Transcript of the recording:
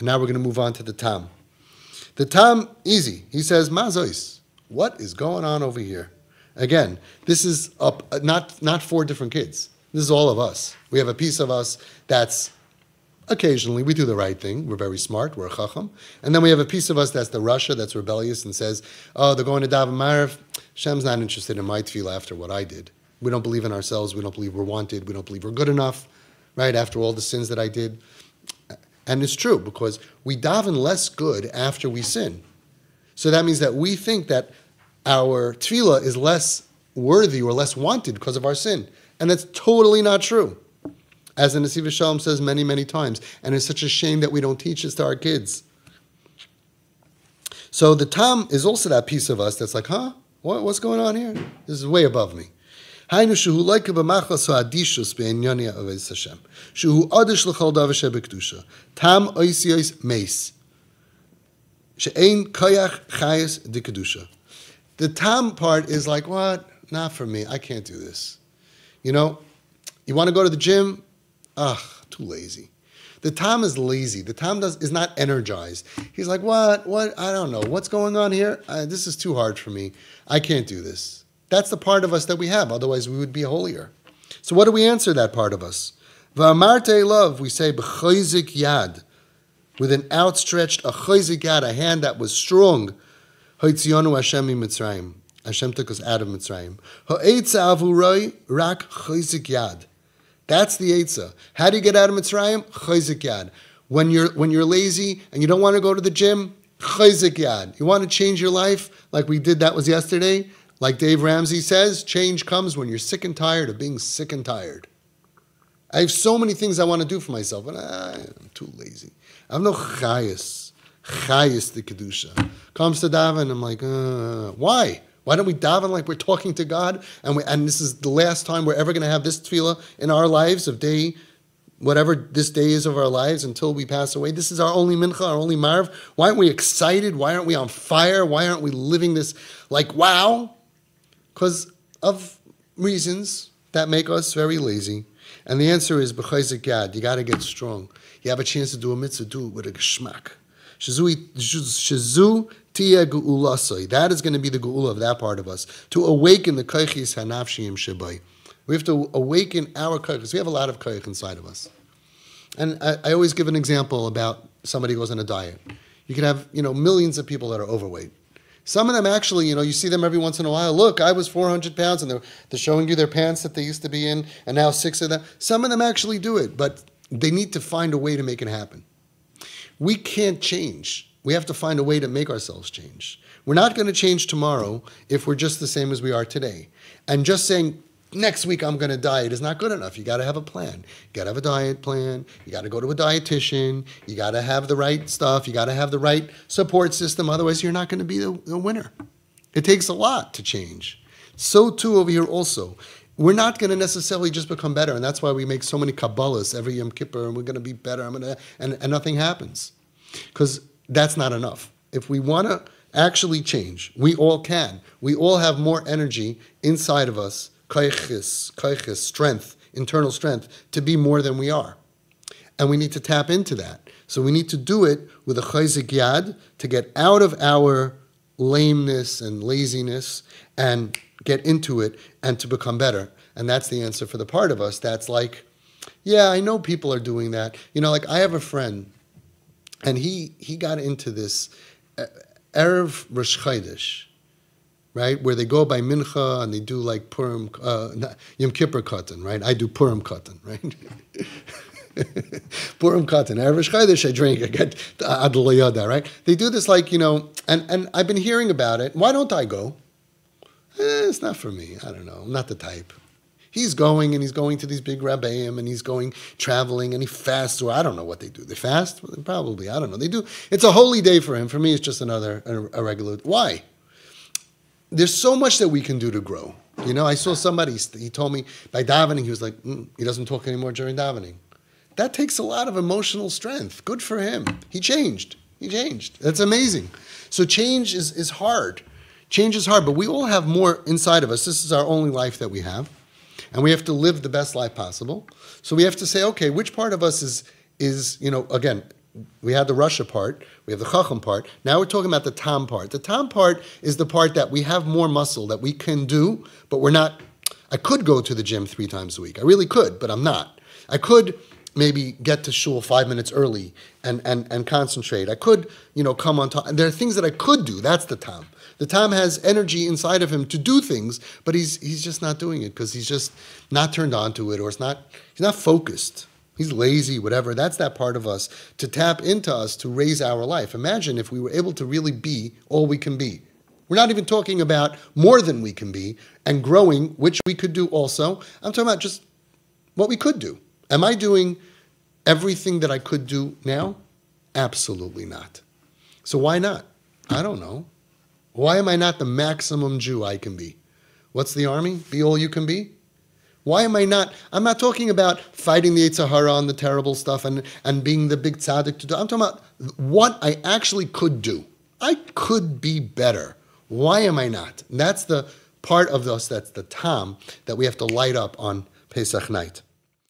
And now we're going to move on to the tam. The tam, easy. He says, Mazois, what is going on over here? Again, this is not 4 different kids. This is all of us. We have a piece of us that's occasionally we do the right thing. We're very smart. We're a chacham. And then we have a piece of us that's the Russia, that's rebellious and says, oh, they're going to daven Ma'ariv. Hashem's not interested in my tefillah after what I did. We don't believe in ourselves. We don't believe we're wanted. We don't believe we're good enough, right, after all the sins that I did. And it's true because we daven less good after we sin. So that means that we think that our tefillah is less worthy or less wanted because of our sin. And that's totally not true. As the Nesiv Shalom says many, many times. And it's such a shame that we don't teach this to our kids. So the tam is also that piece of us that's like, huh? What's going on here? This is way above me. Hainu shehu loike b'machlas ha'adishus be'inyonia avos Hashem. Shehu adish l'chol davar shebekdusha. Tam oisiyos meis. She'ein koyach chayes dikedusha. The tam part is like, what? Not for me. I can't do this. You know, you want to go to the gym? Too lazy. The tam is lazy. The tam is not energized. He's like, what? I don't know. What's going on here? This is too hard for me. I can't do this. That's the part of us that we have. Otherwise, we would be holier. So what do we answer that part of us? V'amarte love, we say, b'choizik yad, with an outstretched, a choizik yad, a hand that was strong. Hoitzionu Hashem mitzrayim. Hashem took us out of Mitzrayim. Ha'etza avuroi rak choizik yad. That's the Eitzah. How do you get out of Mitzrayim? Choizik yad. When you're lazy and you don't want to go to the gym, choizik yad. You want to change your life like we did, that was yesterday? Like Dave Ramsey says, change comes when you're sick and tired of being sick and tired. I have so many things I want to do for myself, but I'm too lazy. I have no chayas the kedusha. Comes to daven, I'm like, why? Why don't we daven like we're talking to God? And this is the last time we're ever going to have this tefillah in our lives of day, whatever this day is of our lives until we pass away. This is our only mincha, our only marv. Why aren't we excited? Why aren't we on fire? Why aren't we living this like, wow? Because of reasons that make us very lazy. And the answer is, b'chayzik yad, you got to get strong. You have a chance to do a mitzvah, do it with a geschmack. Shazu tiya ge'ulasai. That is going to be the ge'ula of that part of us. To awaken the kaychis hanafshiyim shebai. We have to awaken our kaychis. We have a lot of kaych inside of us. And I always give an example about somebody who goes on a diet. You can have, millions of people that are overweight. Some of them actually, you see them every once in a while. Look, I was 400 pounds, and they're showing you their pants that they used to be in, and now 6 of them. Some of them actually do it, but they need to find a way to make it happen. We can't change. We have to find a way to make ourselves change. We're not going to change tomorrow if we're just the same as we are today. And just saying, next week I'm going to diet is not good enough. You got to have a plan. You got to have a diet plan. You got to go to a dietitian. You got to have the right stuff. You got to have the right support system. Otherwise, you're not going to be the winner. It takes a lot to change. So too over here also. We're not going to necessarily just become better, and that's why we make so many Kabbalahs every Yom Kippur, and we're going to be better, and nothing happens. Because that's not enough. If we want to actually change, we all can. We all have more energy inside of us, kaichis, strength, internal strength, to be more than we are. And we need to tap into that. So we need to do it with a chayzik yad to get out of our lameness and laziness and get into it and to become better. And that's the answer for the part of us that's like, yeah, I know people are doing that. Like I have a friend, and he got into this Erev Rosh Chodesh, right? Where they go by Mincha and they do like Purim, Yom Kippur Katan, right? I do Purim Katan, right? Purim Katan. Erev Rosh Chodesh, I drink, I get Adol Yoda, right? They do this like, and I've been hearing about it. Why don't I go? It's not for me. I don't know. I'm not the type. He's going, and he's going to these big rabbeim, and he's going traveling, and he fasts, or I don't know what they do. They fast? Probably. I don't know. They do. It's a holy day for him. For me, it's just a regular. Why? There's so much that we can do to grow. I saw somebody, he told me by davening, he was like, he doesn't talk anymore during davening. That takes a lot of emotional strength. Good for him. He changed. That's amazing. So change is hard. Change is hard, but we all have more inside of us. This is our only life that we have. And we have to live the best life possible. So we have to say, okay, which part of us is again, We had the Russia part, we have the Chacham part. Now we're talking about the Tam part. The Tam part is the part that we have more muscle that we can do, but we're not. I could go to the gym 3 times a week. I really could, but I'm not. I could maybe get to shul 5 minutes early and concentrate. I could, come on top. And there are things that I could do. That's the Tam. The Tam has energy inside of him to do things, but he's just not doing it because he's just not turned on to it, or he's not focused. He's lazy, whatever. That's that part of us to tap into us to raise our life. Imagine if we were able to really be all we can be. We're not even talking about more than we can be and growing, which we could do also. I'm talking about just what we could do. Am I doing everything that I could do now? Absolutely not. So why not? I don't know. Why am I not the maximum Jew I can be? What's the army? Be all you can be? Why am I not? I'm not talking about fighting the Yetzer Hara and the terrible stuff and being the big tzaddik to do. I'm talking about what I actually could do. I could be better. Why am I not? And that's the part of us, that's the Tam, that we have to light up on Pesach night.